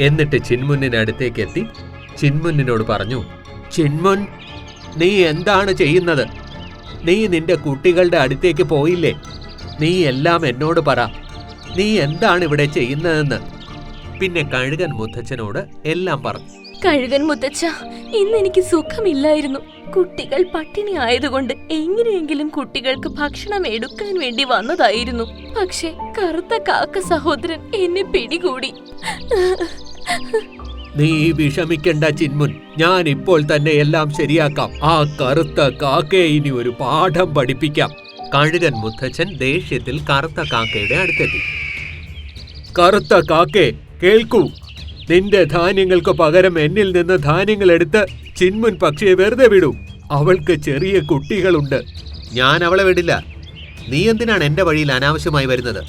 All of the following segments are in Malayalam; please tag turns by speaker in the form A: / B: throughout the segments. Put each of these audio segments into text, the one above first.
A: എന്നിട്ട് ചിന്മുന്നിനടുത്തേക്ക് എത്തി ചിന്മുന്നിനോട് പറഞ്ഞു, ചിന്മുൻ, നീ എന്താണ് ചെയ്യുന്നത്? നീ നിന്റെ കുട്ടികളുടെ അടുത്തേക്ക് പോയില്ലേ? നീ എല്ലാം എന്നോട് പറ. നീ എന്താണ് ഇവിടെ ചെയ്യുന്നതെന്ന്. പിന്നെ കഴുകൻ മുത്തച്ഛനോട് എല്ലാം പറഞ്ഞു.
B: കഴുകൻ മുത്തച്ഛ, ഇന്ന് എനിക്ക് സുഖമില്ലായിരുന്നു. കുട്ടികൾ പട്ടിണി ആയതുകൊണ്ട് എങ്ങനെയെങ്കിലും കുട്ടികൾക്ക് ഭക്ഷണം എടുക്കാൻ വേണ്ടി വന്നതായിരുന്നു. പക്ഷെ കറുത്ത കാക്ക സഹോദരൻ എന്നെ പിടികൂടി.
A: നീ വിഷമിക്കണ്ട ചിന്മുൻ, ഞാൻ ഇപ്പോൾ തന്നെ എല്ലാം ശരിയാക്കാം. ആ കറുത്ത കാക്കയെ ഇനി ഒരു പാഠം പഠിപ്പിക്കാം. കഴുകൻ മുത്തച്ഛൻ ദേഷ്യത്തിൽ കറുത്ത കാക്കയുടെ അടുത്തെത്തി. കറുത്ത കാക്കേ, കേൾക്കൂ. നിന്റെ ധാന്യങ്ങൾക്ക് പകരം എന്നിൽ നിന്ന് ധാന്യങ്ങൾ എടുത്ത് ചിന്മുൻ പക്ഷിയെ വെറുതെ വിടൂ. അവൾക്ക് ചെറിയ കുട്ടികളുണ്ട്. ഞാൻ അവളെ വിടില്ല. നീ എന്തിനാണ് എന്റെ വഴിയിൽ അനാവശ്യമായി വരുന്നത്?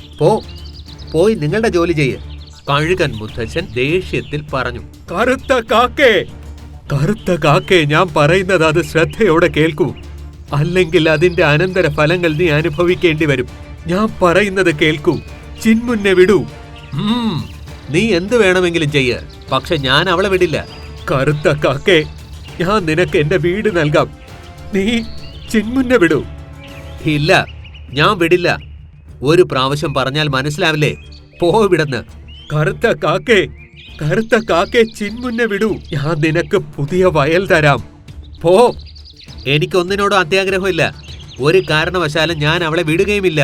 A: പോയി നിങ്ങളുടെ ജോലി ചെയ്യ്. കഴുകൻ മുത്തച്ഛൻ ദേഷ്യത്തിൽ പറഞ്ഞു. കറുത്ത കാക്കേ, ഞാൻ പറയുന്നത് അത് ശ്രദ്ധയോടെ കേൾക്കൂ. അല്ലെങ്കിൽ അതിന്റെ അനന്തര ഫലങ്ങൾ നീ അനുഭവിക്കേണ്ടി വരും. ഞാൻ പറയുന്നത് കേൾക്കൂ. ചിന്മുന്നെ വിടൂ. നീ എന്ത് വേണമെങ്കിലും ചെയ്യ്, പക്ഷെ ഞാൻ അവളെ വിടില്ല. കറുത്ത കാക്കേ, ഞാൻ നിനക്ക് എന്റെ വീട് നൽകാം. നീ ചിന്മുന്നെ വിടൂ. ഇല്ല, ഞാൻ വിടില്ല. ഒരു പ്രാവശ്യം പറഞ്ഞാൽ മനസ്സിലാവില്ലേ? പോവിടന്ന്. കറുത്ത കാക്കേ, ചിന്മുന്നെ വിടൂ. ഞാൻ നിനക്ക് പുതിയ വയൽ തരാം. പോ. എനിക്കൊന്നിനോടും അത്യാഗ്രഹമില്ല. ഒരു കാരണവശാലും ഞാൻ അവളെ വിടുകയുമില്ല.